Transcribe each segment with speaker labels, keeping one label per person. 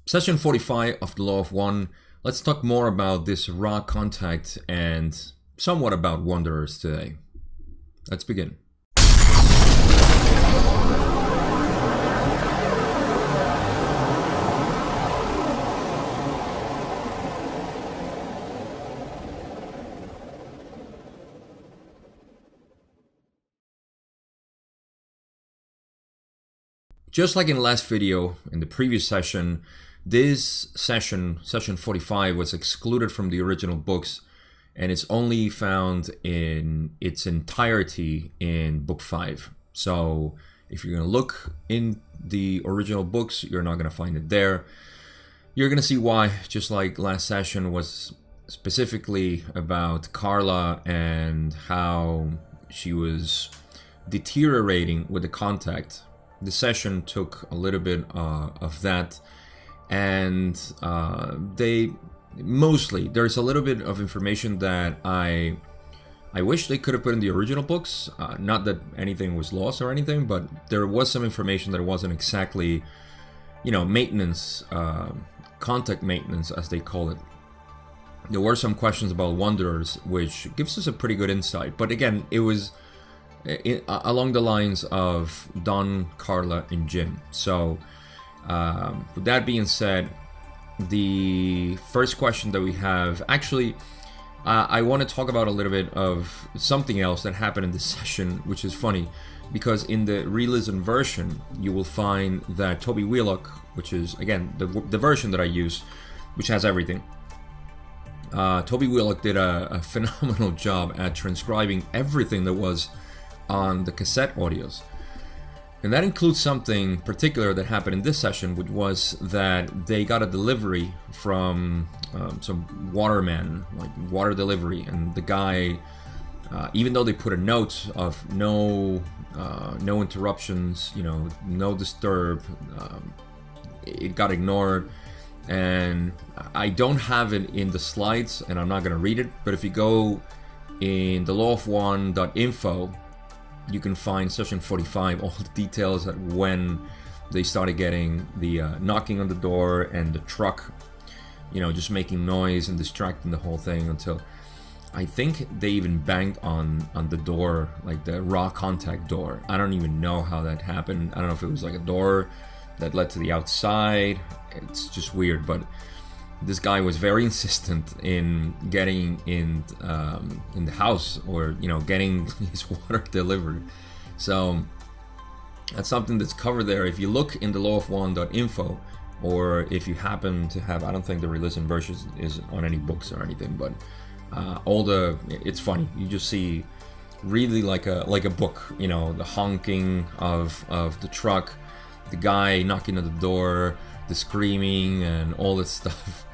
Speaker 1: Session 45 of the Law of One. Let's talk more about this raw contact and somewhat about wanderers today. Let's begin. Just like in the last video, in the previous session, this session 45, was excluded from the original books, and it's only found in its entirety in book 5. So if you're going to look in the original books, you're not going to find it there. You're going to see why, just like last session was specifically about Carla and how she was deteriorating with the contact. The session took a little bit of that, and there's a little bit of information that I wish they could have put in the original books. Not that anything was lost or anything, but there was some information that wasn't exactly, maintenance, contact maintenance as they call it. There were some questions about wanderers, which gives us a pretty good insight. But again, it was along the lines of Don, Carla, and Jim. So with that being said, the first question that we have, actually, I want to talk about a little bit of something else that happened in this session, which is funny, because in the re-listen version, you will find that Toby Wheelock, which is, again, the version that I use, which has everything. Toby Wheelock did a phenomenal job at transcribing everything that was on the cassette audios. And that includes something particular that happened in this session, which was that they got a delivery from some waterman, like water delivery, and the guy, even though they put a note of no interruptions, no disturb, it got ignored. And I don't have it in the slides, and I'm not going to read it, but if you go in the lawofone.info, you can find session 45, all the details at when they started getting the knocking on the door and the truck, just making noise and distracting the whole thing, until I think they even banged on the door, like the raw contact door. I don't even know how that happened. I don't know if it was like a door that led to the outside. It's just weird, but this guy was very insistent in getting in the house, or getting his water delivered. So that's something that's covered there. If you look in the lawofone.info, or if you happen to have, I don't think the re-listen version is on any books or anything, but it's funny. You just see really like a book. The honking of the truck, the guy knocking at the door, the screaming, and all this stuff.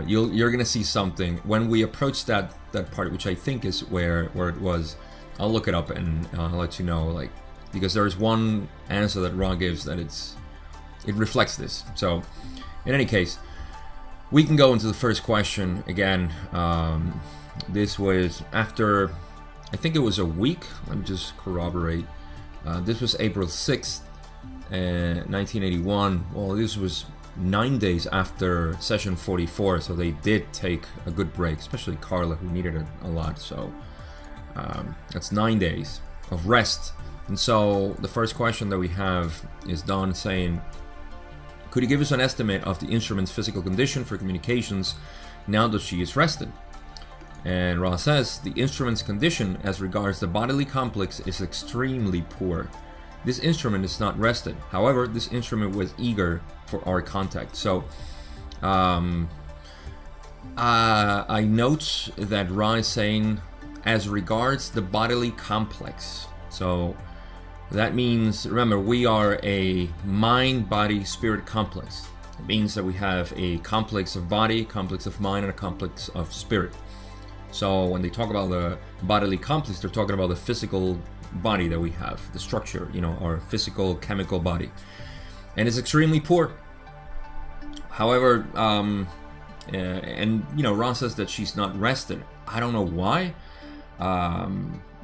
Speaker 1: You're gonna see something when we approach that part, which I think is where it was. I'll look it up and I'll let you know, because there's one answer that Ra gives that it reflects this. So in any case, we can go into the first question again. This was after, I think it was a week. Let me just corroborate. This was April 6th, 1981. Well, this was 9 days after session 44, so they did take a good break, especially Carla, who needed it a lot. So that's 9 days of rest. And so the first question that we have is Don saying, could you give us an estimate of the instrument's physical condition for communications now that she is rested? And Ra says, the instrument's condition as regards the bodily complex is extremely poor. This instrument is not rested. However, this instrument was eager for our contact. So I note that Ra is saying, as regards the bodily complex. So that means, remember, we are a mind, body, spirit complex. It means that we have a complex of body, complex of mind, and a complex of spirit. So when they talk about the bodily complex, they're talking about the physical body that we have, the structure, our physical chemical body, and it's extremely poor. However, Ra says that she's not rested. I don't know why.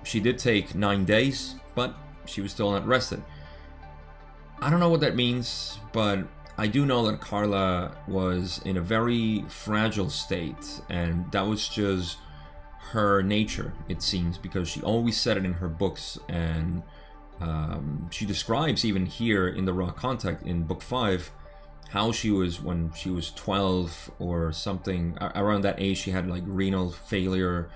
Speaker 1: She did take 9 days, but she was still not rested. I don't know what that means, but I do know that Carla was in a very fragile state, and that was just her nature, it seems, because she always said it in her books, and she describes even here in the Raw Contact in book 5 how she was when she was 12 or something. Around that age, she had like renal failure.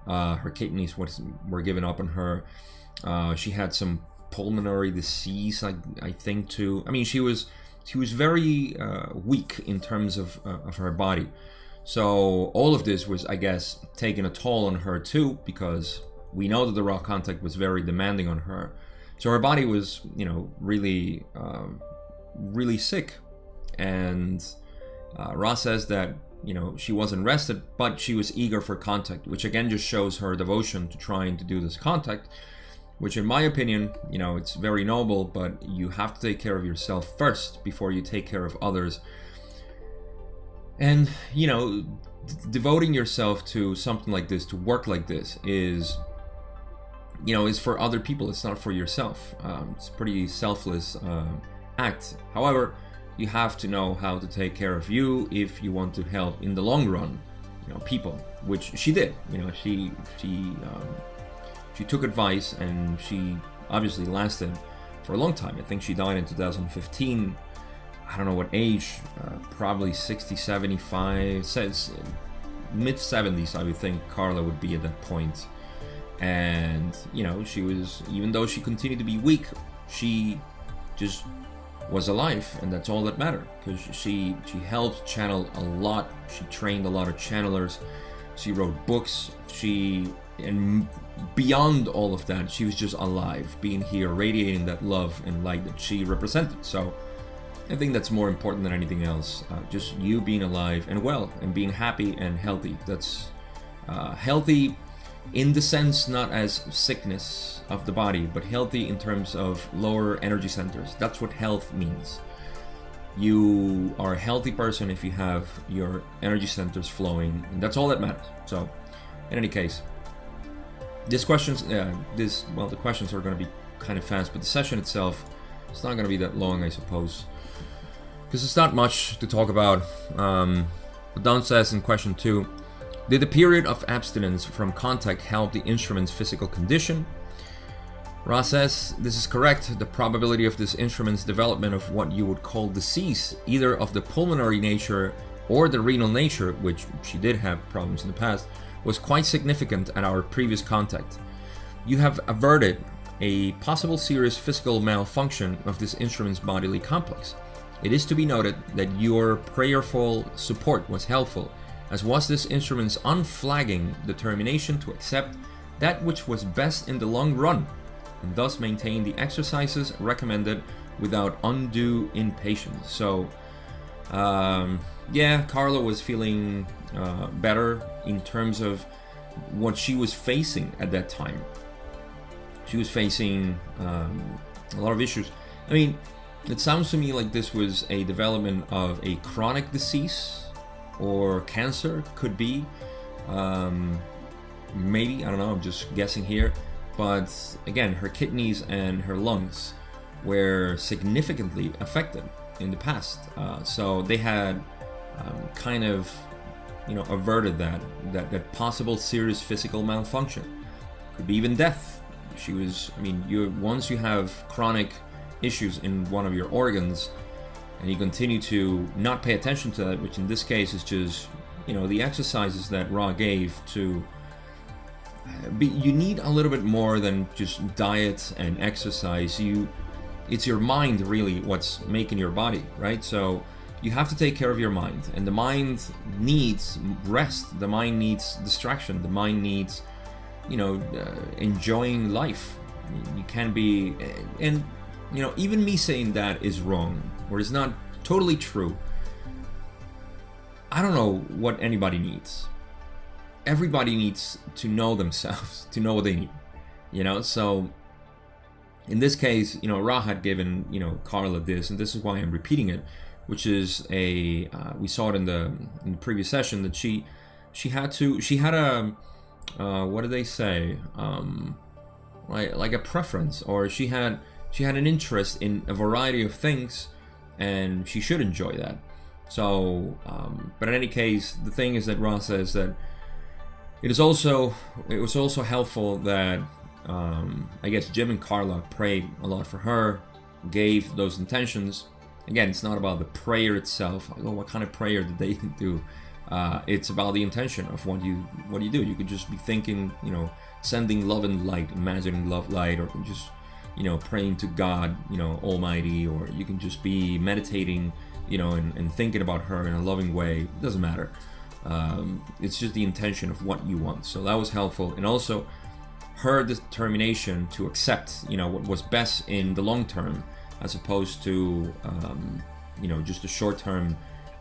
Speaker 1: Her kidneys were given up on her. She had some pulmonary disease, I think, too. I mean, she was very weak in terms of her body. So all of this was, I guess, taking a toll on her too, because we know that the Raw Contact was very demanding on her. So her body was, really, really sick. And Ra says that, she wasn't rested, but she was eager for contact, which again just shows her devotion to trying to do this contact, which in my opinion, it's very noble, but you have to take care of yourself first before you take care of others. And, devoting yourself to something like this, to work like this, is for other people. It's not for yourself. It's a pretty selfless act. However, you have to know how to take care of you if you want to help in the long run, people, which she did. She took advice, and she obviously lasted for a long time. I think she died in 2015. I don't know what age, probably 60, 75, says mid-70s, I would think Carla would be at that point. And, she was, even though she continued to be weak, she just was alive, and that's all that mattered, because she helped channel a lot. She trained a lot of channelers. She wrote books. And beyond all of that, she was just alive, being here, radiating that love and light that she represented. So I think that's more important than anything else. Just you being alive and well, and being happy and healthy. That's healthy in the sense not as sickness of the body, but healthy in terms of lower energy centers. That's what health means. You are a healthy person if you have your energy centers flowing, and that's all that matters. So in any case, the questions are going to be kind of fast, but the session itself, it's not going to be that long, I suppose, because it's not much to talk about. But Don says in question 2, did the period of abstinence from contact help the instrument's physical condition? Ra says this is correct. The probability of this instrument's development of what you would call disease, either of the pulmonary nature or the renal nature, which she did have problems in the past, was quite significant at our previous contact. You have averted a possible serious physical malfunction of this instrument's bodily complex. It is to be noted that your prayerful support was helpful, as was this instrument's unflagging determination to accept that which was best in the long run, and thus maintain the exercises recommended without undue impatience. So, Carla was feeling better in terms of what she was facing at that time. She was facing a lot of issues. I mean, it sounds to me like this was a development of a chronic disease, or cancer, could be. Maybe, I don't know, I'm just guessing here. But again, her kidneys and her lungs were significantly affected in the past. So they had kind of, averted that possible serious physical malfunction. Could be even death. She was, once you have chronic issues in one of your organs, and you continue to not pay attention to that, which in this case is just, the exercises that Ra gave to you need a little bit more than just diet and exercise. It's your mind really what's making your body, right? So you have to take care of your mind, and the mind needs rest. The mind needs distraction. The mind needs, enjoying life. You can't be, and even me saying that is wrong, or is not totally true. I don't know what anybody needs. Everybody needs to know themselves, to know what they need, so in this case, Ra had given, Carla this, and this is why I'm repeating it, which is we saw it in the previous session, that she had a, what do they say, like a preference, or she had an interest in a variety of things, and she should enjoy that. So, but in any case, the thing is that Ra says that it was also helpful that I guess Jim and Carla prayed a lot for her, gave those intentions. Again, it's not about the prayer itself. Oh, what kind of prayer did they do? It's about the intention of what you do. You could just be thinking, sending love and light, imagining love light, or just praying to God, Almighty, or you can just be meditating, and thinking about her in a loving way. It doesn't matter. It's just the intention of what you want. So that was helpful, and also her determination to accept, what was best in the long term, as opposed to, just the short term.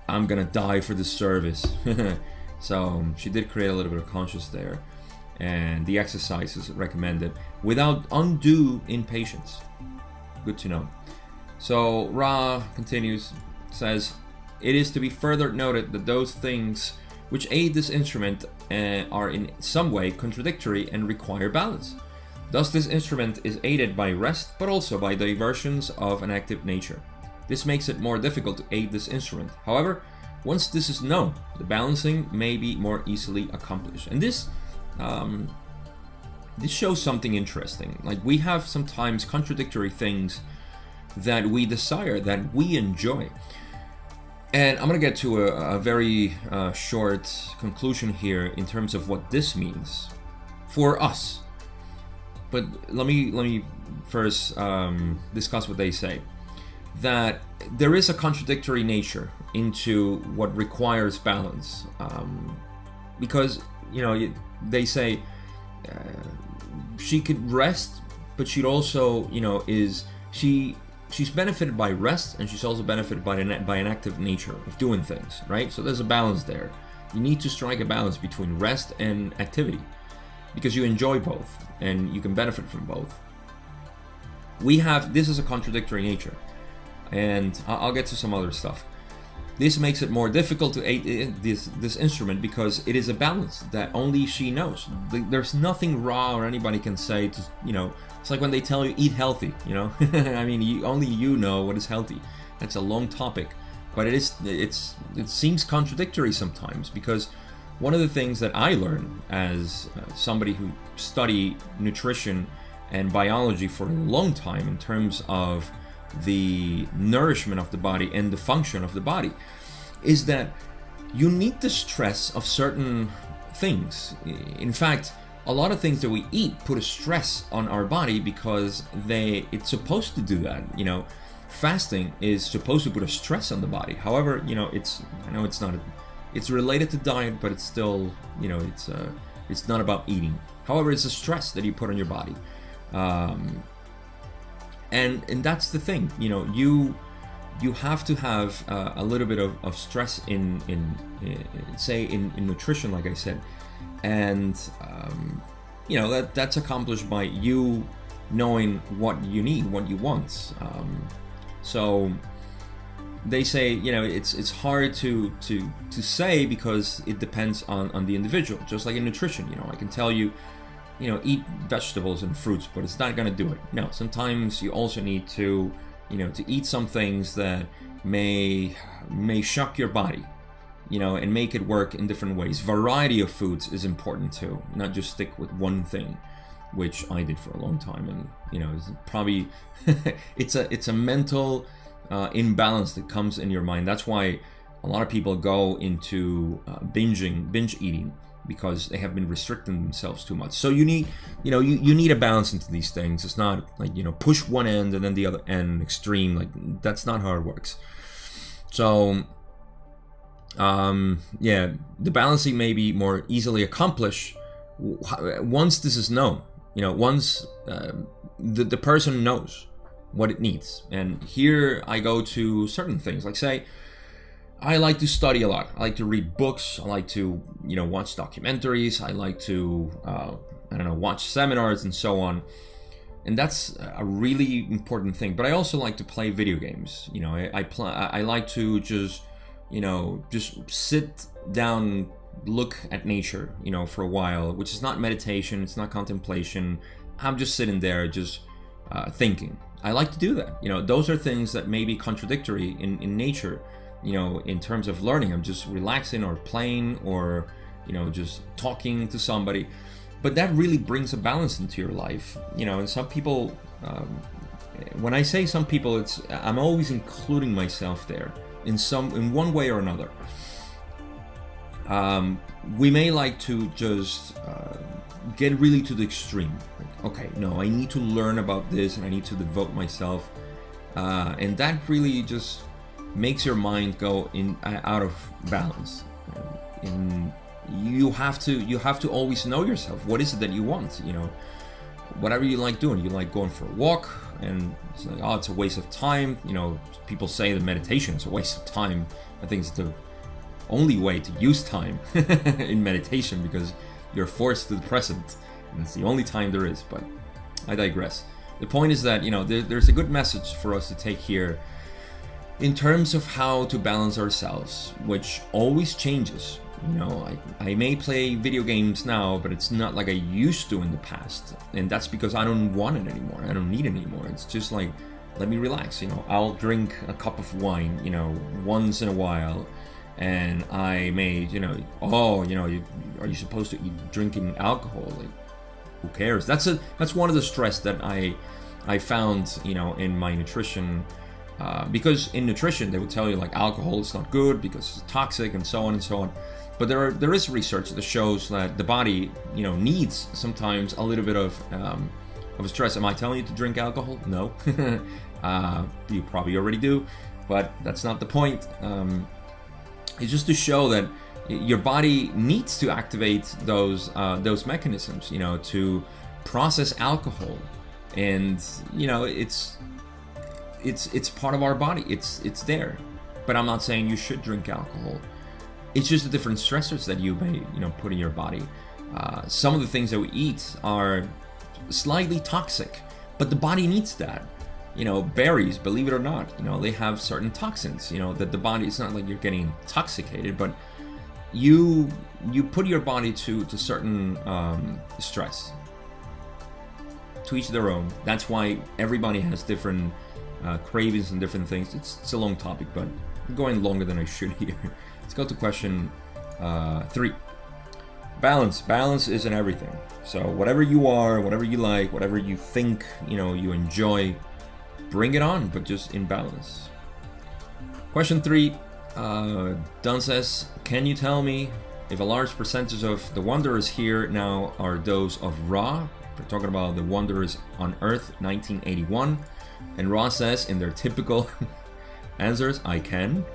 Speaker 1: I'm gonna die for this service. So she did create a little bit of conscience there, and the exercises recommended without undue impatience. Good to know. So Ra continues, says, it is to be further noted that those things which aid this instrument are in some way contradictory and require balance. Thus this instrument is aided by rest, but also by diversions of an active nature. This makes it more difficult to aid this instrument. However, once this is known, the balancing may be more easily accomplished. And this shows something interesting. Like, we have sometimes contradictory things that we desire, that we enjoy. And I'm gonna get to a very short conclusion here in terms of what this means for us. But let me first discuss what they say. That there is a contradictory nature into what requires balance, because they say she could rest, but she'd also she's benefited by rest, and she's also benefited by an active nature of doing things, right? So there's a balance there. You need to strike a balance between rest and activity, because you enjoy both and you can benefit from both. This is a contradictory nature. And I'll get to some other stuff. This makes it more difficult to aid this instrument because it is a balance that only she knows. There's nothing Ra or anybody can say to, it's like when they tell you eat healthy, I mean, only you know what is healthy. That's a long topic, but it seems contradictory sometimes, because one of the things that I learned as somebody who studied nutrition and biology for a long time in terms of the nourishment of the body and the function of the body, is that you need the stress of certain things. In fact, a lot of things that we eat put a stress on our body because it's supposed to do that. Fasting is supposed to put a stress on the body. However, it's related to diet, but it's still, it's not about eating. However, it's a stress that you put on your body. And that's the thing, you have to have a little bit of stress in nutrition, like I said, and that's accomplished by you knowing what you need, what you want. So they say, it's hard to say because it depends on the individual, just like in nutrition. I can tell you, eat vegetables and fruits, but it's not going to do it. No, sometimes you also need to, to eat some things that may shock your body, and make it work in different ways. Variety of foods is important too, not just stick with one thing, which I did for a long time. And, it's probably, it's a mental imbalance that comes in your mind. That's why a lot of people go into binge eating, because they have been restricting themselves too much. So you need, you need a balance into these things. It's not like, push one end and then the other end extreme. Like, that's not how it works. So, the balancing may be more easily accomplished once this is known. Once the person knows what it needs. And here I go to certain things, like say, I like to study a lot. I like to read books. I like to, watch documentaries. I like to, watch seminars and so on. And that's a really important thing. But I also like to play video games. I like to just sit down, look at nature, for a while, which is not meditation. It's not contemplation. I'm just sitting there, just thinking. I like to do that. You know, those are things that may be contradictory in nature. You know, in terms of learning, I'm just relaxing or playing or, you know, just talking to somebody. But that really brings a balance into your life. You know, and some people, when I say some people, I'm always including myself there in one way or another. We may like to just get really to the extreme. Like, okay, no, I need to learn about this and I need to devote myself, and that really just makes your mind go out of balance. And you have to always know yourself. What is it that you want? You know, whatever you like doing. You like going for a walk, and it's like, oh, it's a waste of time. You know, people say that meditation is a waste of time. I think it's the only way to use time in meditation, because you're forced to the present, and it's the only time there is. But I digress. The point is that, you know, there's a good message for us to take here in terms of how to balance ourselves, which always changes. You know, I may play video games now, but it's not like I used to in the past, and that's because I don't want it anymore. I don't need it anymore. It's just like, let me relax. You know, I'll drink a cup of wine, you know, once in a while. And I may, you know, oh, you know, are you supposed to be drinking alcohol? Like, who cares? That's one of the stress that I found, you know, in my nutrition, because in nutrition they would tell you like alcohol is not good because it's toxic and so on and so on. But there is research that shows that the body, you know, needs sometimes a little bit of stress. Am I telling you to drink alcohol? No, you probably already do, but that's not the point. It's just to show that your body needs to activate those mechanisms, you know, to process alcohol, and you know, it's part of our body. It's there. But I'm not saying you should drink alcohol. It's just the different stressors that you may, you know, put in your body. Some of the things that we eat are slightly toxic, but the body needs that. You know, berries, believe it or not, you know, they have certain toxins, you know, that the body, it's not like you're getting intoxicated, but you put your body to certain stress. To each their own. That's why everybody has different cravings and different things. It's a long topic, but I'm going longer than I should here. Let's go to question 3. Balance. Balance is in everything. So whatever you are, whatever you like, whatever you think, you know, you enjoy, bring it on, but just in balance. Question 3, Don says, can you tell me if a large percentage of the wanderers here now are those of Ra? We're talking about the wanderers on Earth, 1981. And Ra says in their typical answers, I can.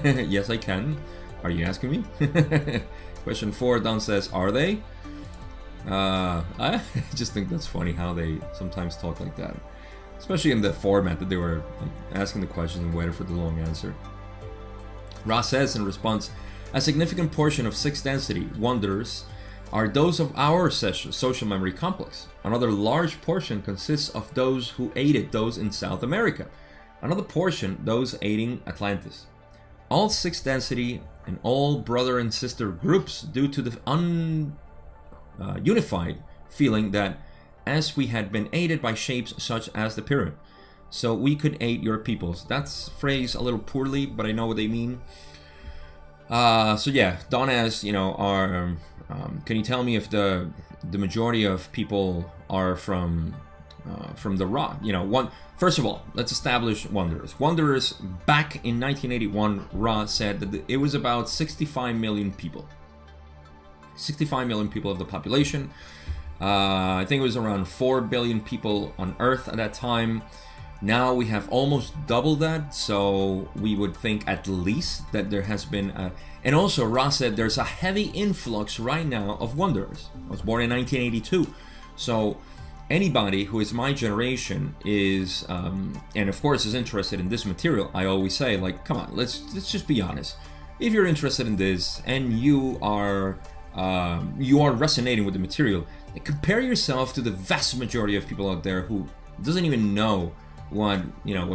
Speaker 1: Yes, I can. Are you asking me? Question 4, Don says, are they? I just think that's funny how they sometimes talk like that. Especially in the format that they were like, asking the questions and waiting for the long answer. Ra says in response, a significant portion of 6th density wanderers are those of our social memory complex. Another large portion consists of those who aided those in South America. Another portion, those aiding Atlantis. All 6th density and all brother and sister groups due to the unified feeling that as we had been aided by shapes such as the pyramid, so we could aid your peoples. That's phrased a little poorly, but I know what they mean. So yeah, Don asks, you know, can you tell me if the majority of people are from the Ra? You know, first of all, let's establish wanderers. Wanderers back in 1981, Ra said that it was about 65 million people. 65 million people of the population. I think it was around 4 billion people on Earth at that time. Now we have almost double that, so we would think at least that there has been and also Ra said there's a heavy influx right now of wanderers. I was born in 1982, so anybody who is my generation is, and of course is interested in this material, I always say, like, come on, let's just be honest. If you're interested in this and you are resonating with the material, compare yourself to the vast majority of people out there who doesn't even know what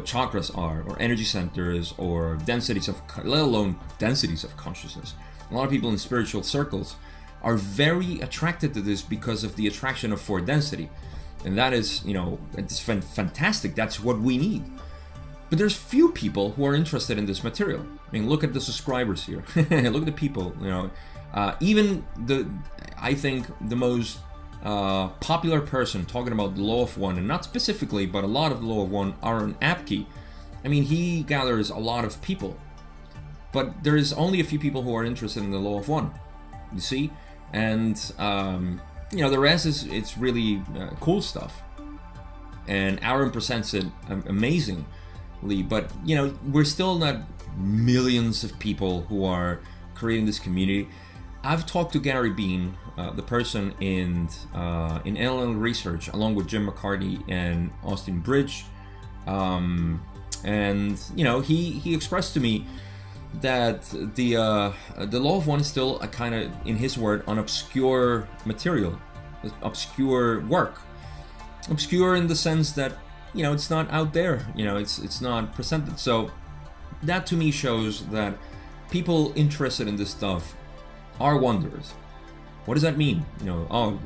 Speaker 1: chakras are, or energy centers, or densities of, let alone densities of consciousness. A lot of people in spiritual circles are very attracted to this because of the attraction of 4 density. And that is, it's fantastic. That's what we need. But there's few people who are interested in this material. I mean, look at the subscribers here. Look at the people, even I think the most popular person talking about the law of one, and not specifically, but a lot of the law of one, are an Apke. I mean, he gathers a lot of people, but there is only a few people who are interested in the law of one, you see? And, the rest it's really cool stuff. And Aaron presents it amazingly, but, we're still not millions of people who are creating this community. I've talked to Gary Bean, the person in LLM research, along with Jim McCartney and Austin Bridge, and he expressed to me that the law of one is still a kind of, in his word, an obscure material, obscure work, obscure in the sense that it's not out there, it's not presented. So that to me shows that people interested in this stuff are wanderers. What does that mean?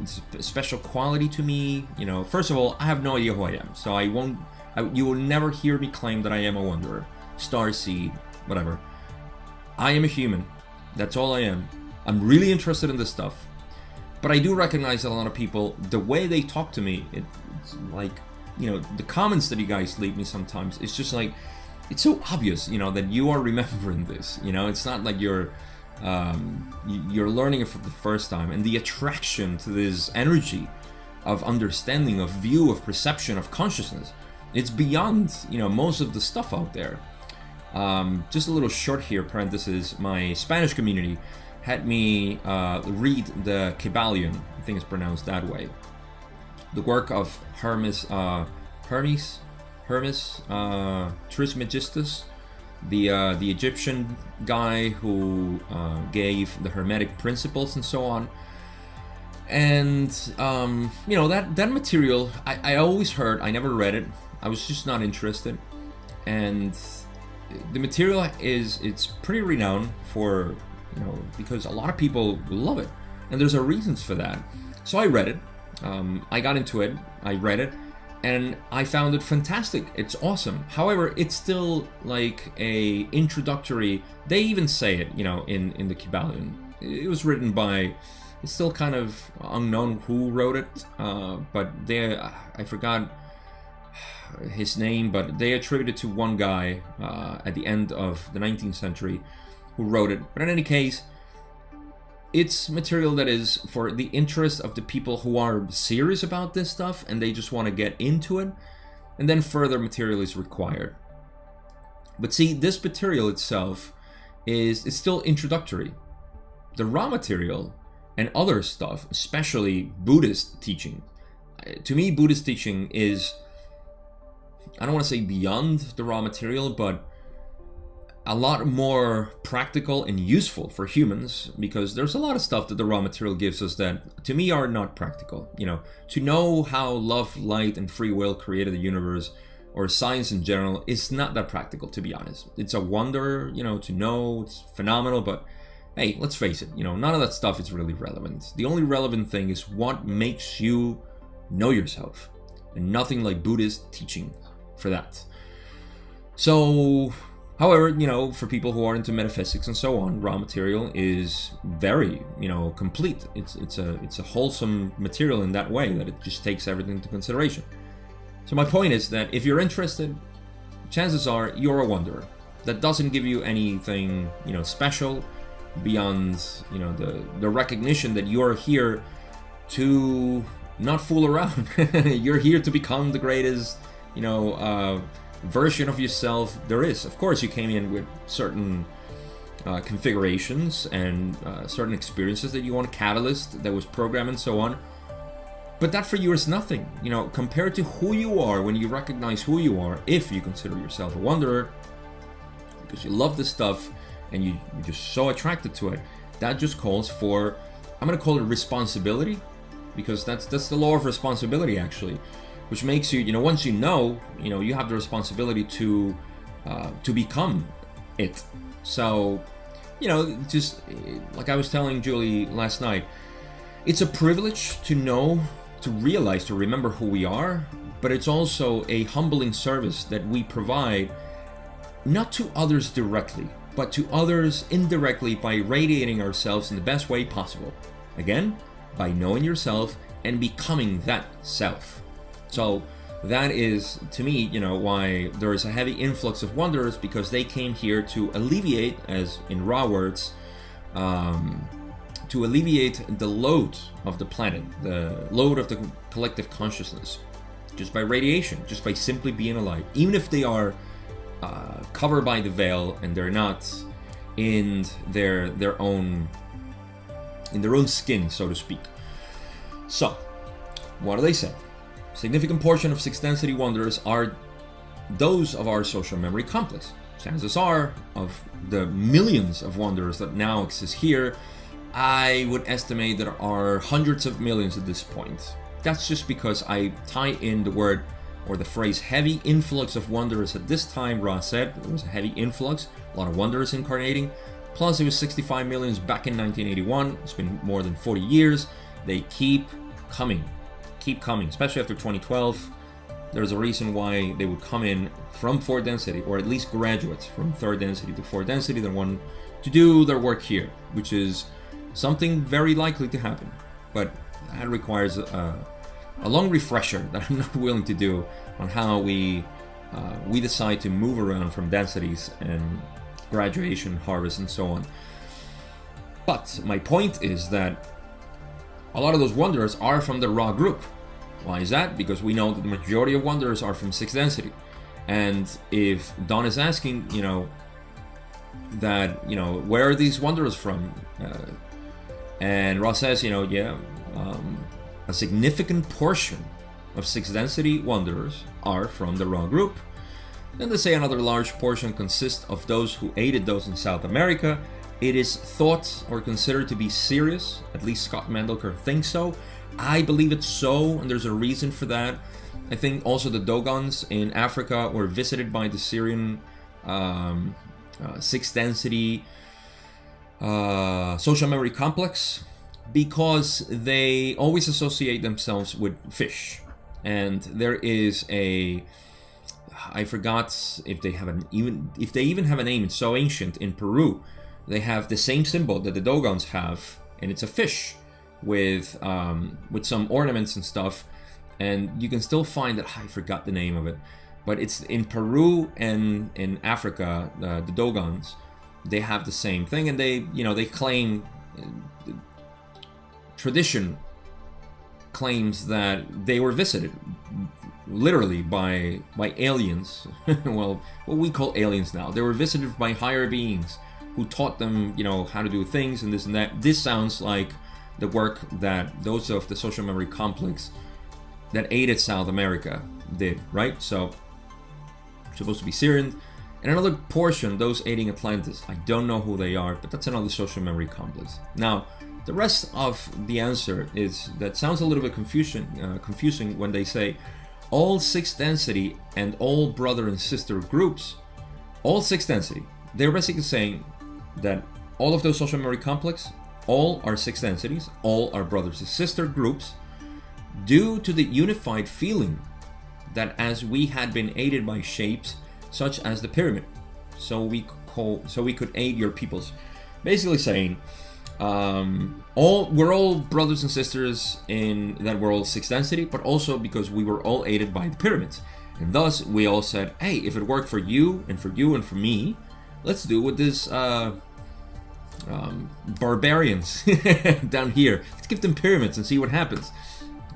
Speaker 1: It's a special quality to me. First of all, I have no idea who I am, so you will never hear me claim that I am a wanderer, starseed, whatever. I am a human. That's all I am. I'm really interested in this stuff, but I do recognize that a lot of people, the way they talk to me, it's like, the comments that you guys leave me sometimes, it's just like, it's so obvious, that you are remembering this. It's not like you're learning it for the first time, and the attraction to this energy of understanding, of view, of perception, of consciousness, it's beyond most of the stuff out there. Just a little short here, parenthesis, my Spanish community had me read the Kybalion, I think it's pronounced that way, the work of Hermes Trismegistus, the Egyptian guy who gave the Hermetic principles and so on. And that material, I always heard, I never read it, I was just not interested. And the material it's pretty renowned for, because a lot of people love it, and there's a reasons for that. So I read it, I got into it, I read it, and I found it fantastic. It's awesome. However, it's still like a introductory. They even say it, in the Kybalion. It was written by, it's still kind of unknown who wrote it, but I forgot his name, but they attribute it to one guy at the end of the 19th century who wrote it. But in any case, it's material that is for the interest of the people who are serious about this stuff and they just want to get into it, and then further material is required. But see, this material itself is still introductory. The raw material and other stuff, especially Buddhist teaching, to me Buddhist teaching is, I don't want to say beyond the raw material, but a lot more practical and useful for humans, because there's a lot of stuff that the raw material gives us that to me are not practical. To know how love, light, and free will created the universe, or science in general, is not that practical, to be honest. It's a wonder, to know, it's phenomenal, but hey, let's face it, none of that stuff is really relevant. The only relevant thing is what makes you know yourself, and nothing like Buddhist teaching for that. So, however, for people who are into metaphysics and so on, raw material is very, complete. It's a wholesome material in that way, that it just takes everything into consideration. So my point is that if you're interested, chances are you're a wanderer. That doesn't give you anything, special beyond, the recognition that you're here to not fool around. You're here to become the greatest, version of yourself there is. Of course, you came in with certain configurations and certain experiences that you want, a catalyst that was programmed and so on. But that for you is nothing, compared to who you are when you recognize who you are, if you consider yourself a wanderer, because you love this stuff and you're just so attracted to it. That just calls for, I'm going to call it responsibility, because that's the law of responsibility, actually, which makes you, once you have the responsibility to become it. So, just like I was telling Julie last night, it's a privilege to know to realize, to remember who we are, but it's also a humbling service that we provide not to others directly, but to others indirectly by radiating ourselves in the best way possible. Again, by knowing yourself and becoming that self. So that is, to me, why there is a heavy influx of wanderers, because they came here to alleviate, as in raw words, to alleviate the load of the planet, the load of the collective consciousness, just by radiation, just by simply being alive, even if they are covered by the veil and they're not in their own skin, so to speak. So, what do they say? Significant portion of sixth density wanderers are those of our social memory complex. Chances are, of the millions of wanderers that now exist here, I would estimate there are hundreds of millions at this point. That's just because I tie in the word or the phrase heavy influx of wanderers. At this time, Ra said there was a heavy influx, a lot of wanderers incarnating. Plus, it was 65 million back in 1981. It's been more than 40 years. They keep coming, especially after 2012. There's a reason why they would come in from fourth density, or at least graduates from third density to fourth density. They want to do their work here, which is something very likely to happen. But that requires a long refresher that I'm not willing to do on how we decide to move around from densities and graduation, harvest, and so on. But my point is that a lot of those wanderers are from the raw group. Why is that? Because we know that the majority of wanderers are from sixth density. And if Don is asking, where are these wanderers from? And Ross says, a significant portion of sixth density wanderers are from the raw group. Then they say another large portion consists of those who aided those in South America. It is thought or considered to be serious, at least Scott Mendelker thinks so. I believe it's so, and there's a reason for that. I think also the Dogons in Africa were visited by the Syrian sixth density social memory complex, because they always associate themselves with fish. And there is I forgot if they even have a name. It's so ancient. In Peru, they have the same symbol that the Dogons have, and it's a fish with some ornaments and stuff. And you can still find it. I forgot the name of it, but it's in Peru and in Africa. The Dogons, they have the same thing, and they claim, tradition claims that they were visited literally by aliens. Well, what we call aliens now. They were visited by higher beings who taught them, how to do things and this and that. This sounds like the work that those of the social memory complex that aided South America did, right? So, supposed to be Syrian. And another portion, those aiding Atlantis. I don't know who they are, but that's another social memory complex. Now, the rest of the answer that sounds a little bit confusing when they say all sixth density and all brother and sister groups, all sixth density. They're basically saying that all of those social memory complex, all are sixth densities, all are brothers and sister groups, due to the unified feeling that as we had been aided by shapes such as the pyramid, so we could aid your peoples. Basically saying, we're all brothers and sisters in that we're all sixth density, but also because we were all aided by the pyramids, and thus we all said, hey, if it worked for you and for you and for me, let's do it with this barbarians down here. Let's give them pyramids and see what happens.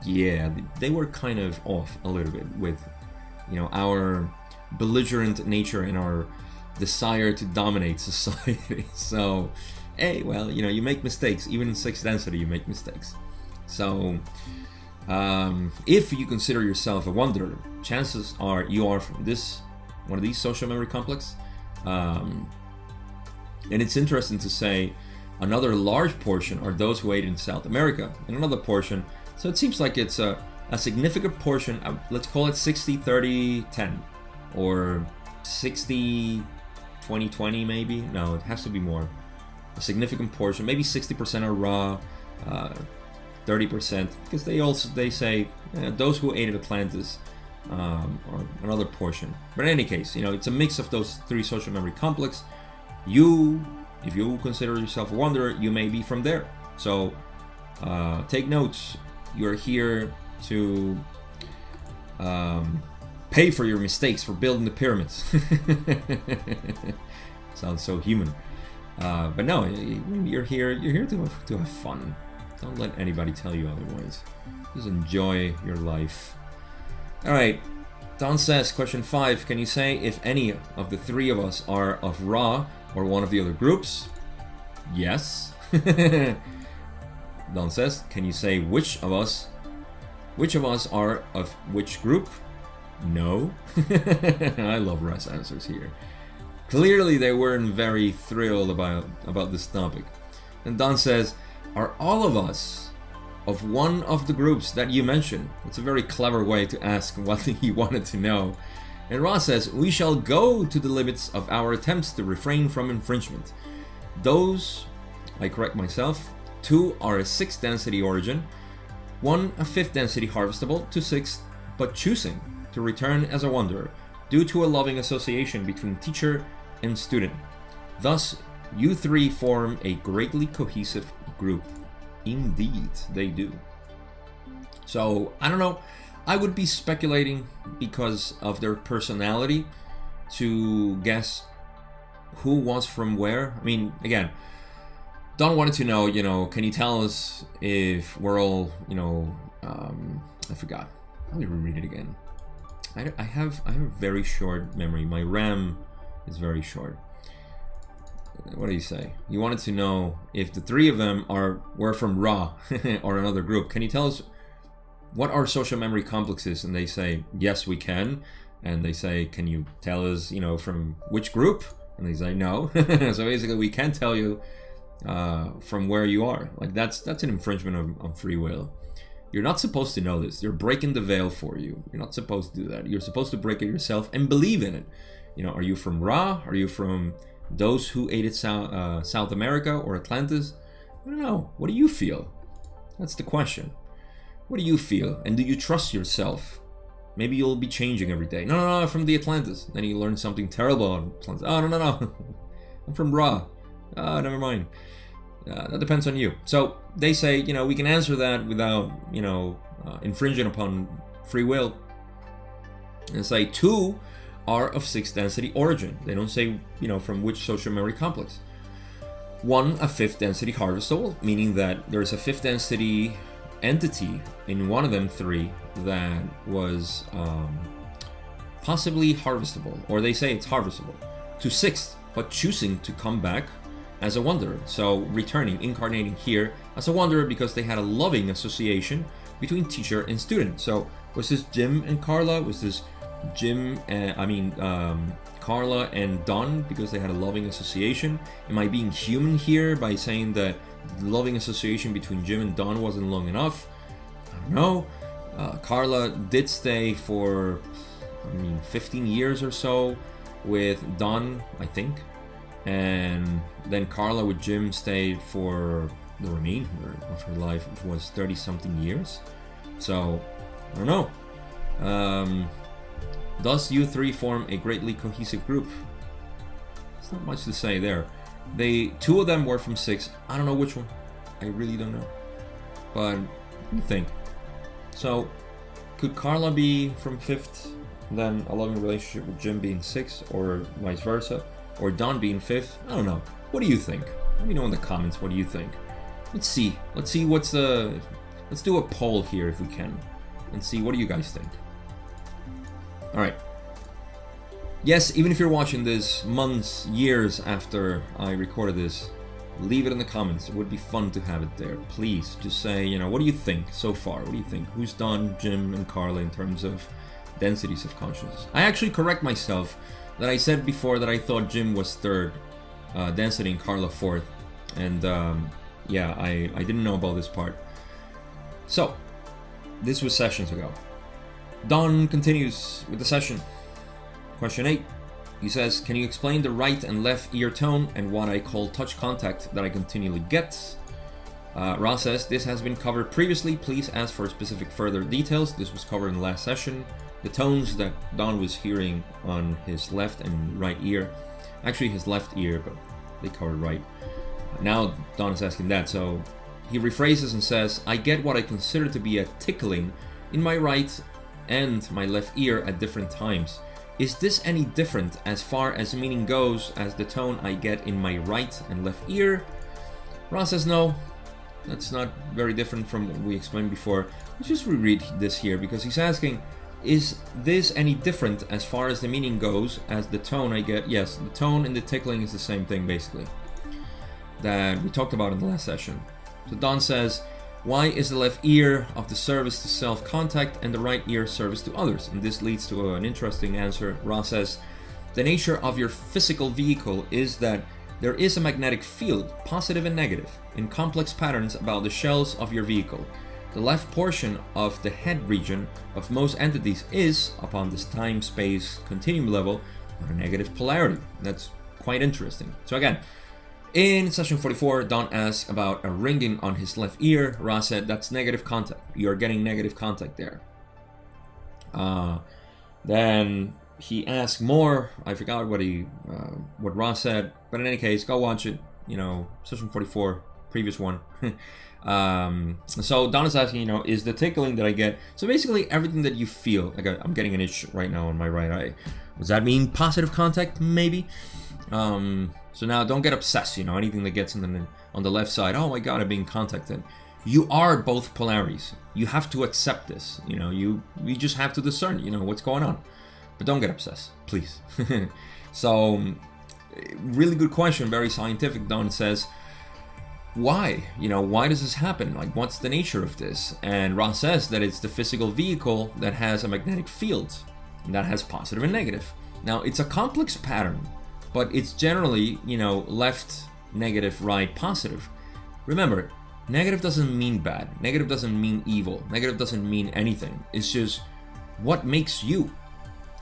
Speaker 1: Yeah, they were kind of off a little bit with, our belligerent nature and our desire to dominate society. So, hey, well, you make mistakes. Even in sixth density, you make mistakes. So, if you consider yourself a wanderer, chances are you are from one of these social memory complex. And it's interesting to say another large portion are those who aided in South America, and another portion. So it seems like it's a significant portion. Let's call it 60-30-10, or 60-20-20 maybe. No, it has to be more. A significant portion, maybe 60% are raw, 30%, because they say those who aided Atlantis, or another portion. But in any case, it's a mix of those three social memory complex. If you consider yourself a wanderer, you may be from there. So take notes. You're here to pay for your mistakes for building the pyramids. Sounds so human. But no, you're here to have fun. Don't let anybody tell you otherwise. Just enjoy your life. Alright, Don says, question 5, can you say if any of the three of us are of Ra or one of the other groups? Yes. Don says, can you say which of us are of which group? No. I love Ra's answers here. Clearly they weren't very thrilled about this topic. And Don says, are all of us of one of the groups that you mentioned? It's a very clever way to ask what he wanted to know. And Ra says, we shall go to the limits of our attempts to refrain from infringement. Those, I correct myself, 2 are a 6th density origin, 1 a 5th density harvestable, to 6th, but choosing to return as a wanderer, due to a loving association between teacher and student. Thus, you 3 form a greatly cohesive group. Indeed, they do. So, I don't know. I would be speculating because of their personality to guess who was from where. I mean, again, Don wanted to know, can you tell us if we're all, I forgot. Let me reread it again. I have a very short memory. My RAM is very short. What do you say? You wanted to know if the 3 of them were from Ra or another group. Can you tell us what are social memory complexes? And they say, yes, we can. And they say, can you tell us, from which group? And they say, no. So basically, we can't tell you from where you are. Like that's an infringement of free will. You're not supposed to know this. They're breaking the veil for you. You're not supposed to do that. You're supposed to break it yourself and believe in it. Are you from Ra? Are you from those who aided South America or Atlantis? I don't know. What do you feel? That's the question. What do you feel? And do you trust yourself? Maybe you'll be changing every day. No, from the Atlantis. Then you learn something terrible on Atlantis. Oh, no. I'm from Ra. Never mind. That depends on you. So they say, we can answer that without, infringing upon free will. And say 2 are of 6th density origin. They don't say, from which social memory complex. 1 a 5th density harvestable, meaning that there's a 5th density entity in one of them 3 that was possibly harvestable, or they say it's harvestable, to 6th, but choosing to come back as a wanderer. So returning, incarnating here as a wanderer because they had a loving association between teacher and student. So was this Jim and Carla? Was this Carla and Don because they had a loving association? Am I being human here by saying that the loving association between Jim and Don wasn't long enough? I don't know. Carla did stay for 15 years or so with Don, I think, and then Carla with Jim stayed for the remainder of her life, which was 30-something years. So I don't know. Thus, you 3 form a greatly cohesive group. There's not much to say there. 2 of them were from 6. I don't know which one. I really don't know. But what do you think? So, could Carla be from 5th, then a loving relationship with Jim being 6, or vice versa? Or Don being 5th? I don't know. What do you think? Let me know in the comments. What do you think? Let's see. Let's do a poll here if we can, and see what do you guys think. Alright. Yes, even if you're watching this months, years after I recorded this, leave it in the comments. It would be fun to have it there. Please, just say, what do you think so far? What do you think? Who's Don, Jim, and Carla in terms of densities of consciousness? I actually correct myself that I said before that I thought Jim was 3rd density and Carla 4th. And yeah, I didn't know about this part. So, this was sessions ago. Don continues with the session. Question 8. He says, can you explain the right and left ear tone and what I call touch contact that I continually get? Ra says, this has been covered previously. Please ask for specific further details. This was covered in the last session. The tones that Don was hearing on his left and right ear. Actually, his left ear, but they covered right. Now Don is asking that, so he rephrases and says, I get what I consider to be a tickling in my right and my left ear at different times. Is this any different as far as meaning goes as the tone I get in my right and left ear? Ra says no, that's not very different from what we explained before. Let's just reread this here because he's asking, is this any different as far as the meaning goes as the tone I get? Yes, the tone and the tickling is the same thing basically that we talked about in the last session. So Don says, why is the left ear of the service to self-contact and the right ear service to others? And this leads to an interesting answer. Ra says, the nature of your physical vehicle is that there is a magnetic field, positive and negative, in complex patterns about the shells of your vehicle. The left portion of the head region of most entities is, upon this time-space continuum level, on a negative polarity. That's quite interesting. So again, in session 44, Don asked about a ringing on his left ear. Ra said, that's negative contact. You're getting negative contact there. Then he asked more. I forgot what Ra said, but in any case, go watch it. You know, session 44, previous one. So Don is asking, is the tickling that I get, so basically everything that you feel, like I'm getting an itch right now on my right eye. Does that mean positive contact? Maybe. So now don't get obsessed, anything that gets on the left side. Oh my God, I'm being contacted. You are both polarities. You have to accept this. You just have to discern, what's going on. But don't get obsessed, please. So, really good question, very scientific. Don says, why? Why does this happen? Like, what's the nature of this? And Ra says that it's the physical vehicle that has a magnetic field that has positive and negative. Now, it's a complex pattern, but it's generally, left, negative, right, positive. Remember, negative doesn't mean bad. Negative doesn't mean evil. Negative doesn't mean anything. It's just what makes you.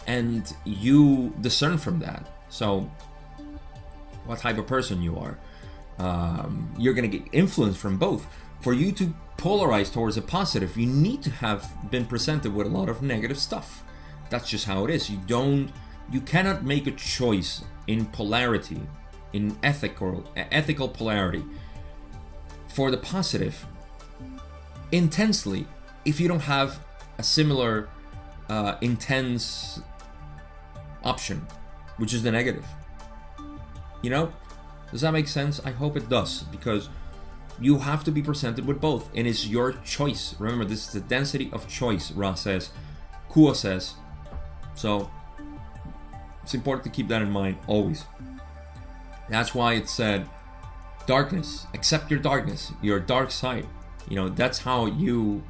Speaker 1: And you discern from that. So, what type of person you are. You're going to get influence from both. For you to polarize towards a positive, you need to have been presented with a lot of negative stuff. That's just how it is. You cannot make a choice in polarity, in ethical polarity for the positive intensely if you don't have a similar intense option, which is the negative. Does that make sense? I hope it does, because you have to be presented with both, and it's your choice. Remember, this is the density of choice, Ra says, Kuo says. So it's important to keep that in mind always. That's why it said, darkness, accept your darkness, your dark side. That's how you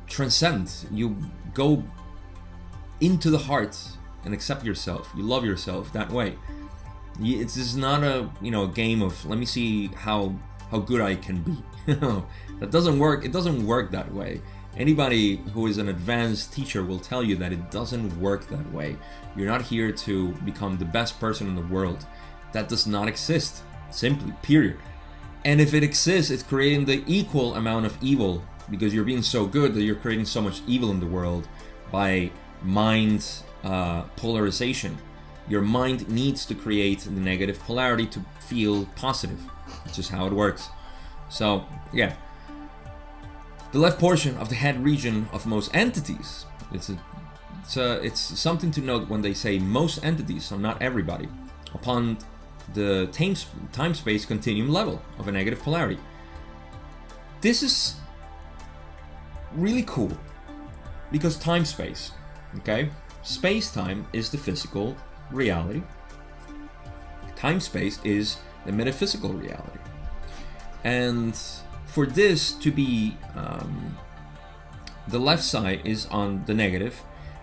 Speaker 1: transcend. You go into the heart and accept yourself. You love yourself that way. This is not a game of let me see how good I can be. That doesn't work. It doesn't work that way. Anybody who is an advanced teacher will tell you that it doesn't work that way. You're not here to become the best person in the world. That does not exist. Simply, period. And if it exists, it's creating the equal amount of evil, because you're being so good that you're creating so much evil in the world by mind polarization. Your mind needs to create the negative polarity to feel positive. It's just how it works. So, yeah. The left portion of the head region of most entities. It's something to note when they say most entities, so not everybody, upon the time-space continuum level of a negative polarity. This is really cool because time-space, okay? Space-time is the physical reality. Time-space is the metaphysical reality. And for this to be the left side is on the negative,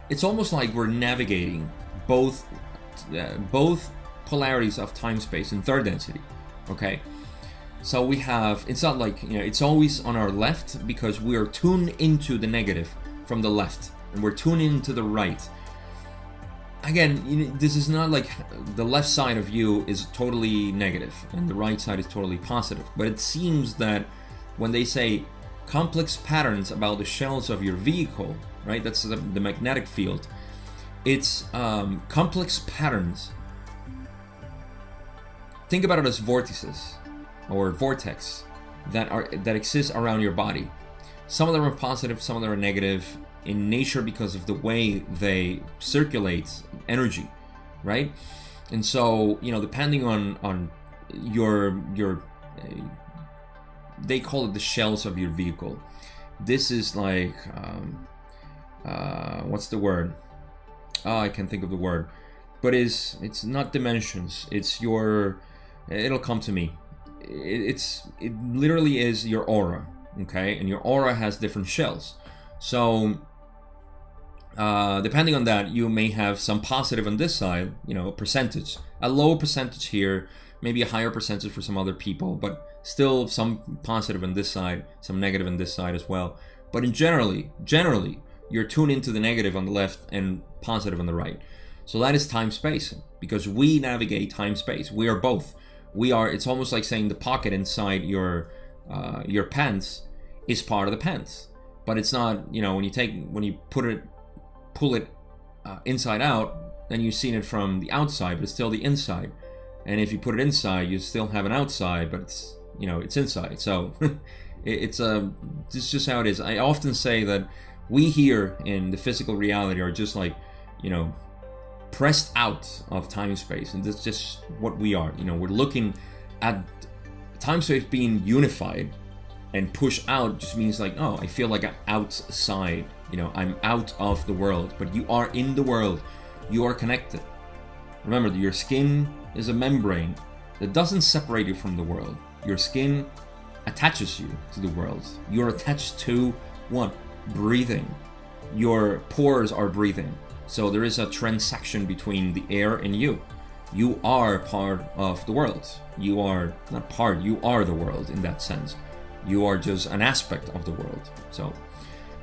Speaker 1: it's almost like we're navigating both polarities of time-space in third density. Okay, so we have, it's not like it's always on our left because we are tuned into the negative from the left, and we're tuned into the right. again, this is not like the left side of you is totally negative and the right side is totally positive, but it seems that when they say complex patterns about the shells of your vehicle, right, that's the magnetic field, it's complex patterns. Think about it as vortices or vortex that exist around your body. Some of them are positive, some of them are negative in nature because of the way they circulate energy, right? And so, depending on your they call it the shells of your vehicle. This is like what's the word? I can't think of the word, but it's not dimensions. It's it'll come to me. It literally is your aura, okay? And your aura has different shells. So depending on that, you may have some positive on this side, a percentage, a low percentage here, maybe a higher percentage for some other people, but still some positive on this side, some negative on this side as well. But generally, you're tuned into the negative on the left and positive on the right. So that is time-space, because we navigate time-space. We are both. It's almost like saying the pocket inside your pants is part of the pants, but it's not. When you pull it inside out, then you've seen it from the outside, but it's still the inside. And if you put it inside, you still have an outside, but it's inside. So it's just how it is. I often say that we here in the physical reality are just like, pressed out of time space, and that's just what we are. We're looking at time space being unified, and push out just means like, oh, I feel like I'm outside, I'm out of the world, but you are in the world. You are connected. Remember that your skin is a membrane that doesn't separate you from the world. Your skin attaches you to the world. You're attached to what? Breathing. Your pores are breathing. So there is a transaction between the air and you. You are part of the world. You are not part, you are the world in that sense. You are just an aspect of the world. So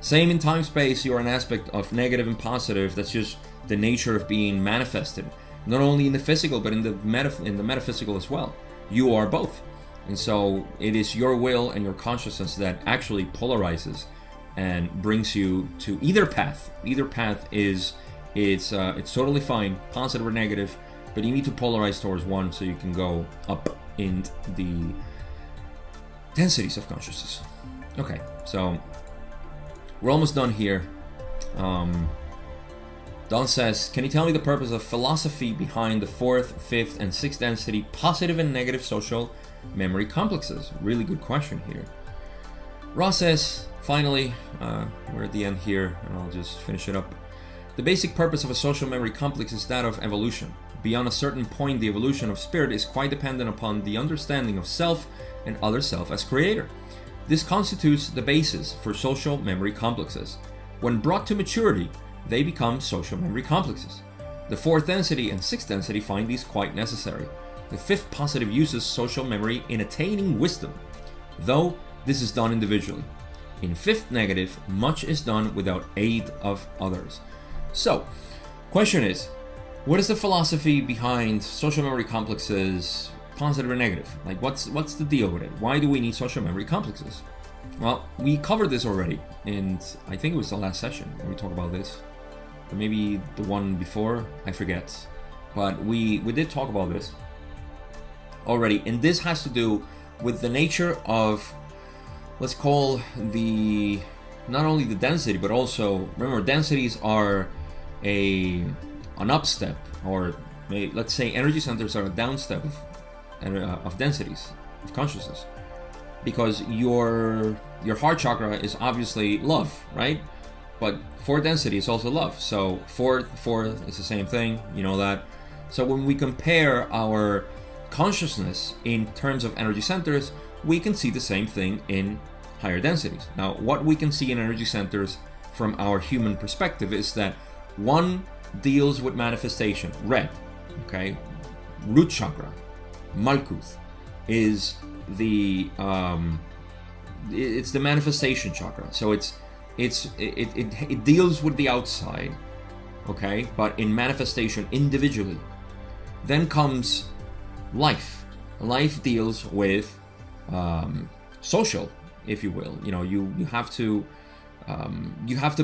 Speaker 1: same in time space, you are an aspect of negative and positive. That's just the nature of being manifested. Not only in the physical, but in the metaphysical as well. You are both. And so it is your will and your consciousness that actually polarizes and brings you to either path. Either path it's totally fine, positive or negative, but you need to polarize towards one so you can go up in the densities of consciousness. Okay, so we're almost done here. Don says, can you tell me the purpose of philosophy behind the fourth, fifth, and sixth density positive and negative social memory complexes? Really good question here. Ross says, finally, we're at the end here, and I'll just finish it up. The basic purpose of a social memory complex is that of evolution. Beyond a certain point, the evolution of spirit is quite dependent upon the understanding of self and other self as creator. This constitutes the basis for social memory complexes. When brought to maturity, they become social memory complexes. The fourth density and sixth density find these quite necessary. The fifth positive uses social memory in attaining wisdom, though this is done individually. In fifth negative, much is done without aid of others. So, question is, what is the philosophy behind social memory complexes, positive or negative? Like, what's the deal with it? Why do we need social memory complexes? Well, we covered this already, and I think it was the last session where we talked about this, or maybe the one before, I forget. But we did talk about this already, and this has to do with the nature of, let's call not only the density, but also, remember, densities are an upstep, or let's say energy centers are a downstep of densities of consciousness, because your heart chakra is obviously love, right? But fourth density is also love. So fourth is the same thing, you know that. So when we compare our consciousness in terms of energy centers, we can see the same thing in higher densities. Now, what we can see in energy centers from our human perspective is that one deals with manifestation, red, okay? Root chakra, Malkuth, is it's the manifestation chakra. So it deals with the outside, okay, but in manifestation individually. Then comes life. Life deals with social, if you will. You know, you have to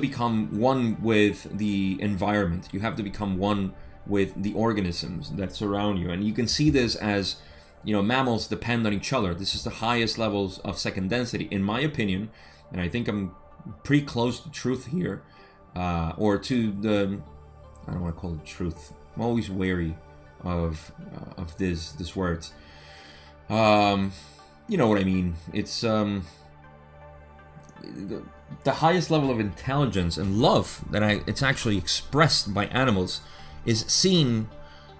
Speaker 1: become one with the environment. You have to become one with the organisms that surround you. And you can see this as, you know, mammals depend on each other. This is the highest levels of second density, in my opinion. And I think I'm pretty close to truth here, or to the, I don't want to call it truth. I'm always wary of this words. You know what I mean? It's the highest level of intelligence and love that it's actually expressed by animals is seen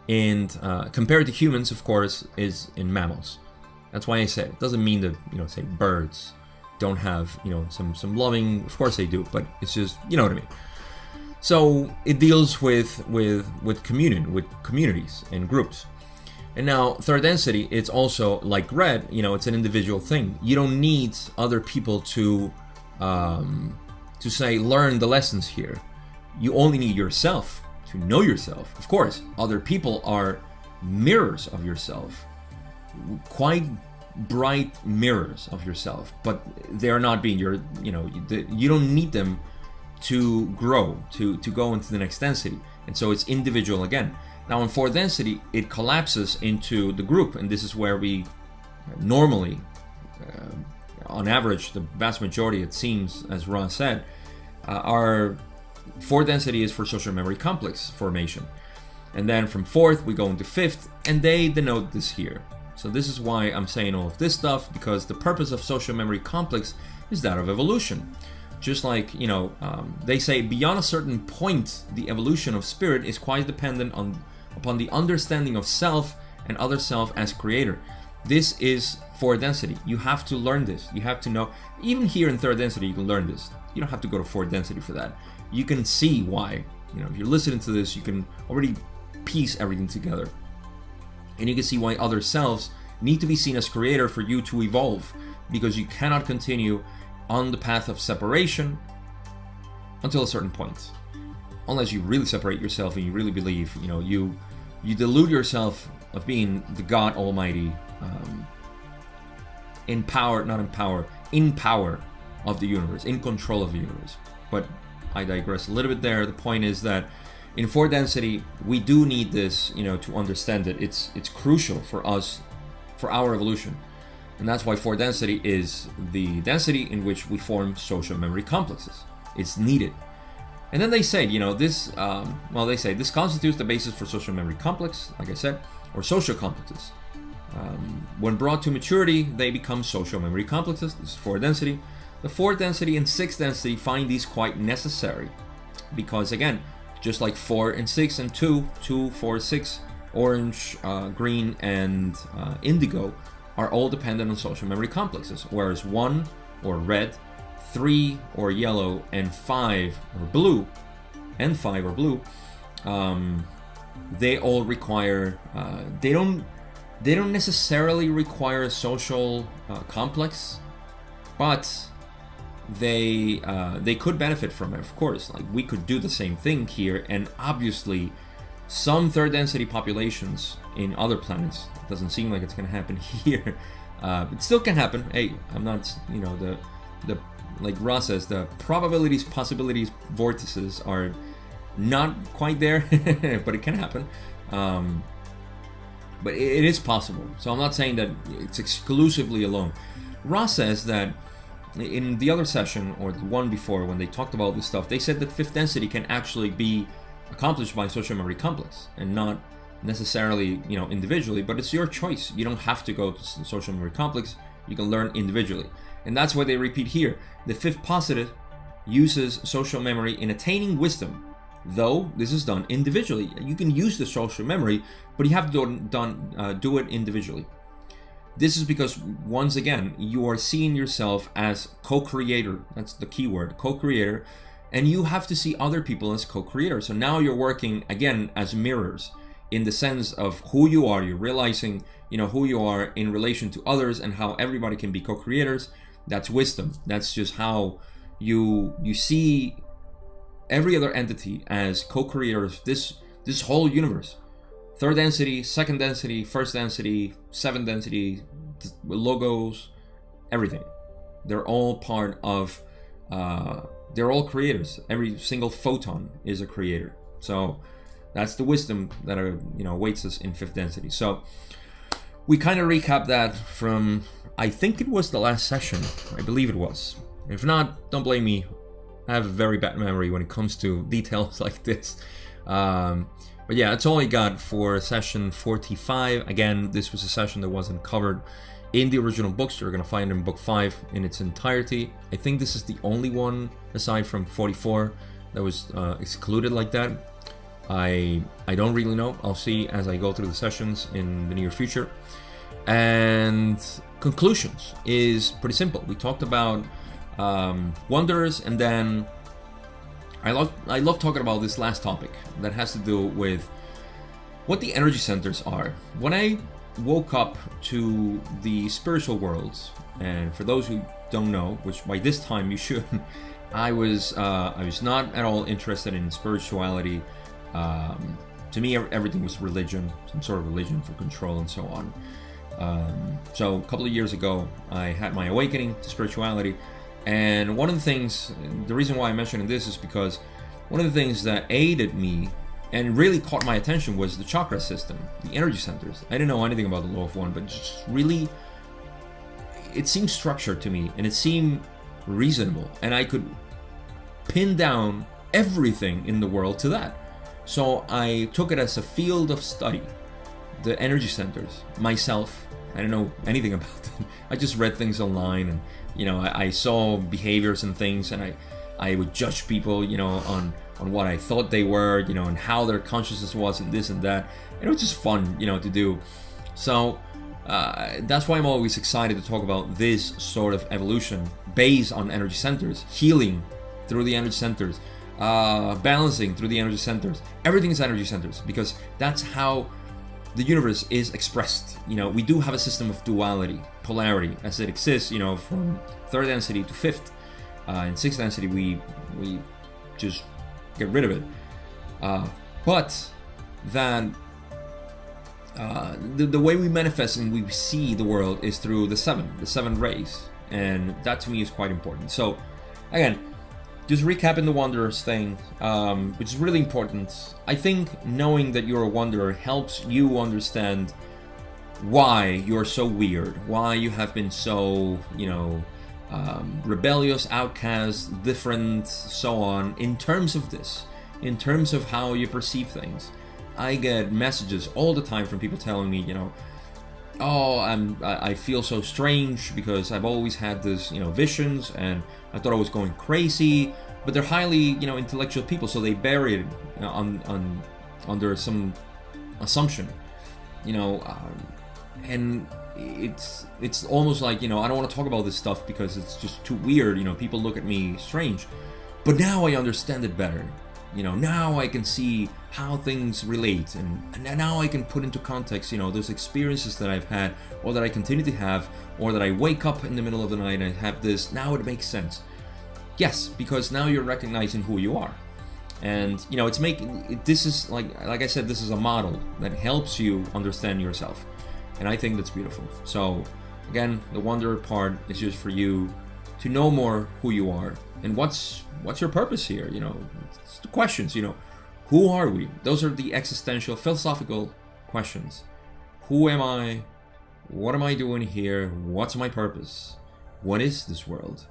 Speaker 1: in, compared to humans, of course, is in mammals. That's why I say it doesn't mean that, you know, say birds don't have, you know, some loving. Of course they do, but it's just, you know what I mean. So it deals with communion, with communities and groups. And now third density, it's also like red, you know, it's an individual thing. You don't need other people to say, learn the lessons here. You only need yourself to know yourself. Of course, other people are mirrors of yourself, quite bright mirrors of yourself, but they're not being your, you know, you don't need them to grow, to go into the next density. And so it's individual again. Now in fourth density, it collapses into the group, and this is where we normally, on average, the vast majority, it seems, as Ron said, our fourth density is for social memory complex formation. And then from fourth, we go into fifth, and they denote this here. So this is why I'm saying all of this stuff, because the purpose of social memory complex is that of evolution. Just like, you know, they say beyond a certain point, the evolution of spirit is quite dependent upon the understanding of self and other self as creator. This is fourth density. You have to learn this. You have to know. Even here in third density, you can learn this. You don't have to go to fourth density for that. You can see why. You know, if you're listening to this, you can already piece everything together. And you can see why other selves need to be seen as creator for you to evolve, because you cannot continue on the path of separation until a certain point, unless you really separate yourself and you really believe, you know, you delude yourself of being the God Almighty, in power of the universe, in control of the universe. But I digress a little bit there. The point is that in fourth density, we do need this, you know, to understand it. It's crucial for us, for our evolution. And that's why fourth density is the density in which we form social memory complexes. It's needed. And then they say, you know, this, they say this constitutes the basis for social memory complex, like I said, or social complexes. When brought to maturity, they become social memory complexes. This is fourth density. The fourth density and sixth density find these quite necessary, because again, just like 4 and 6 and 2, 4, 6, orange, green, and indigo are all dependent on social memory complexes, whereas 1 or red, 3 or yellow, and 5 or blue, they all require, they don't necessarily require a social complex, but they could benefit from it, of course. Like, we could do the same thing here, and obviously some third density populations in other planets, it doesn't seem like it's going to happen here, it still can happen. Hey, I'm not, you know, the like Ross says, the probabilities, possibilities, vortices are not quite there, but it can happen. But it is possible. So I'm not saying that it's exclusively alone. Ross says that in the other session, or the one before, when they talked about this stuff, they said that fifth density can actually be accomplished by social memory complex and not necessarily, you know, individually, but it's your choice. You don't have to go to social memory complex. You can learn individually. And that's why they repeat here. The fifth positive uses social memory in attaining wisdom, though this is done individually. You can use the social memory, but you have to do it individually. This is because, once again, you are seeing yourself as co-creator. That's the key word, co-creator. And you have to see other people as co-creators. So now you're working, again, as mirrors, in the sense of who you are. You're realizing, you know, who you are in relation to others and how everybody can be co-creators. That's wisdom. That's just how you see every other entity as co-creator of this whole universe. Third density, second density, first density, seventh density, logos, everything. They're all part of, they're all creators. Every single photon is a creator. So that's the wisdom that awaits us in fifth density. So we kind of recap that from, I think it was the last session. I believe it was. If not, don't blame me. I have a very bad memory when it comes to details like this. But yeah, that's all I got for session 45. Again, this was a session that wasn't covered in the original books. You're going to find it in book 5 in its entirety. I think this is the only one, aside from 44, that was excluded like that. I don't really know. I'll see as I go through the sessions in the near future. And conclusions is pretty simple. We talked about wonders, and then I love talking about this last topic that has to do with what the energy centers are. When I woke up to the spiritual world, and for those who don't know, which by this time you should, I was not at all interested in spirituality. To me, everything was religion, some sort of religion for control and so on. So a couple of years ago, I had my awakening to spirituality. And one of the things, the reason why I'm mentioning this is because one of the things that aided me and really caught my attention was the chakra system, the energy centers. I didn't know anything about the law of one, but just really, it seemed structured to me and it seemed reasonable. And I could pin down everything in the world to that. So I took it as a field of study, the energy centers, myself. I didn't know anything about them. I just read things online, and I saw behaviors and things, and I would judge people, on what I thought they were, and how their consciousness was, and this and that. And it was just fun, to do. So that's why I'm always excited to talk about this sort of evolution based on energy centers, healing through the energy centers, balancing through the energy centers. Everything is energy centers, because that's how the universe is expressed. We do have a system of duality, polarity, as it exists, from third density to fifth. In sixth density, we just get rid of it. But that the way we manifest and we see the world is through the seven rays, and that to me is quite important. So, again, just recapping the wanderers thing, which is really important. I think knowing that you're a wanderer helps you understand why you're so weird, why you have been so, rebellious, outcast, different, so on, in terms of this, in terms of how you perceive things. I get messages all the time from people telling me, I feel so strange because I've always had this, visions, and I thought I was going crazy. But they're highly, intellectual people, so they bury it under some assumption, and it's almost like, I don't want to talk about this stuff because it's just too weird. People look at me strange, but now I understand it better. Now I can see how things relate, and now I can put into context, those experiences that I've had, or that I continue to have, or that I wake up in the middle of the night and I have this. Now it makes sense. Yes, because now you're recognizing who you are, and it's making this is like I said, this is a model that helps you understand yourself, and I think that's beautiful. So again, the wonder part is just for you to know more who you are and what's your purpose here. It's the questions. Who are we? Those are the existential, philosophical questions. Who am I? What am I doing here? What's my purpose? What is this world?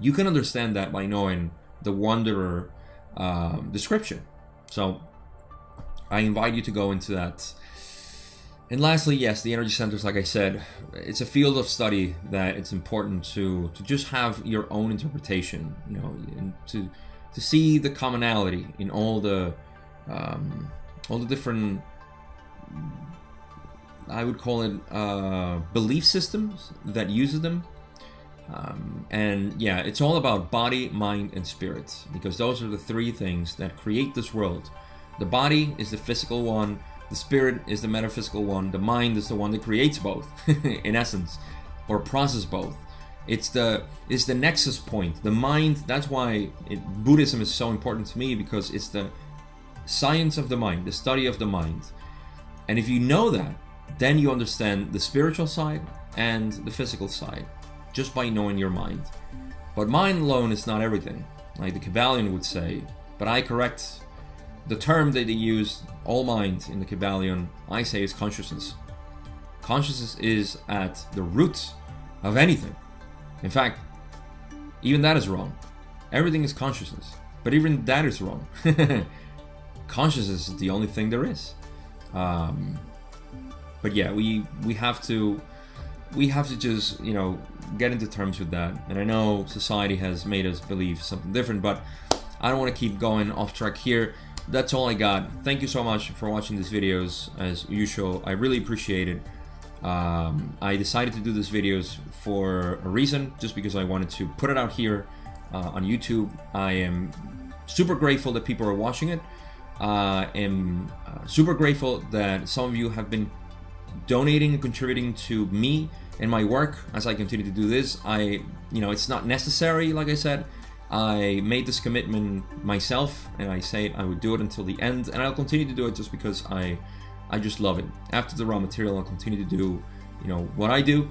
Speaker 1: You can understand that by knowing the wanderer description. So I invite you to go into that. And lastly, yes, the energy centers, like I said, it's a field of study that it's important to just have your own interpretation, and to see the commonality in all the different, I would call it, belief systems that use them. And yeah, it's all about body, mind, and spirit, because those are the three things that create this world. The body is the physical one, the spirit is the metaphysical one, the mind is the one that creates both, in essence, or process both. It's the nexus point. The mind. That's why Buddhism is so important to me, because it's the science of the mind, the study of the mind. And if you know that, then you understand the spiritual side and the physical side, just by knowing your mind. But mind alone is not everything, like the Kabbalion would say. But I correct the term that they use, all mind in the Kabbalion, I say is consciousness. Consciousness is at the root of anything. In fact, even that is wrong. Everything is consciousness, but even that is wrong. Consciousness is the only thing there is. But yeah, we have to just, you know, get into terms with that. And I know society has made us believe something different, but I don't want to keep going off track here. That's all I got. Thank you so much for watching these videos as usual. I really appreciate it. I decided to do these videos for a reason, just because I wanted to put it out here on YouTube. I am super grateful that people are watching it. I am super grateful that some of you have been donating and contributing to me and my work as I continue to do this. It's not necessary, like I said. I made this commitment myself, and I say I would do it until the end, and I'll continue to do it just because I just love it. After the raw material, I'll continue to do, you know, what I do,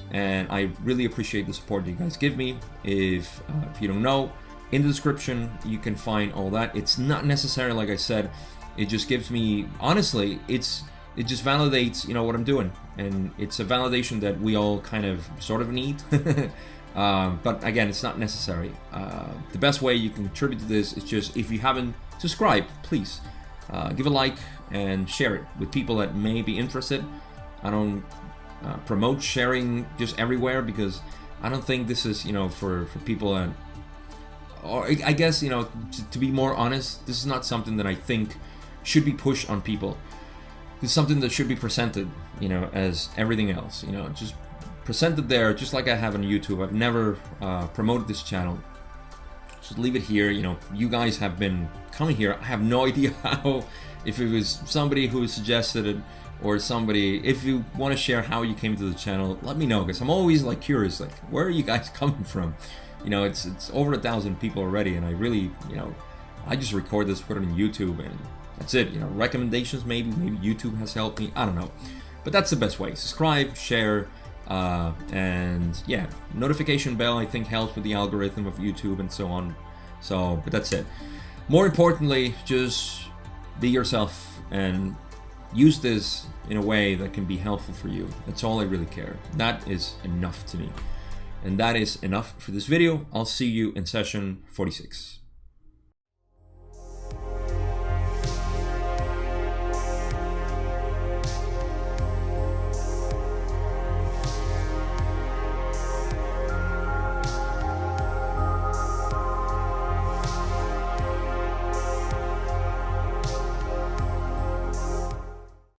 Speaker 1: and I really appreciate the support that you guys give me. If you don't know, in the description you can find all that. It's not necessary, like I said. It just gives me, honestly, it just validates, you know, what I'm doing, and it's a validation that we all kind of sort of need. But again, it's not necessary. The best way you can contribute to this is just, if you haven't subscribed, please give a like and share it with people that may be interested. I don't promote sharing just everywhere, because I don't think this is, you know, for people that, or I guess, you know, to be more honest, this is not something that I think should be pushed on people. It's something that should be presented, you know, as everything else, you know, just presented there, just like I have on YouTube. I've never promoted this channel. Just leave it here. You know, you guys have been coming here. I have no idea how, if it was somebody who suggested it, or somebody, if you want to share how you came to the channel, let me know, because I'm always like curious, like, where are you guys coming from? You know, it's over 1,000 people already, and I really, you know, I just record this, put it on YouTube, and that's it. You know, recommendations, maybe YouTube has helped me, I don't know, but that's the best way. Subscribe, share, and yeah, notification bell I think helps with the algorithm of YouTube and so on. So, but that's it. More importantly, just be yourself and use this in a way that can be helpful for you. That's all I really care. That is enough to me. And that is enough for this video. I'll see you in session 46.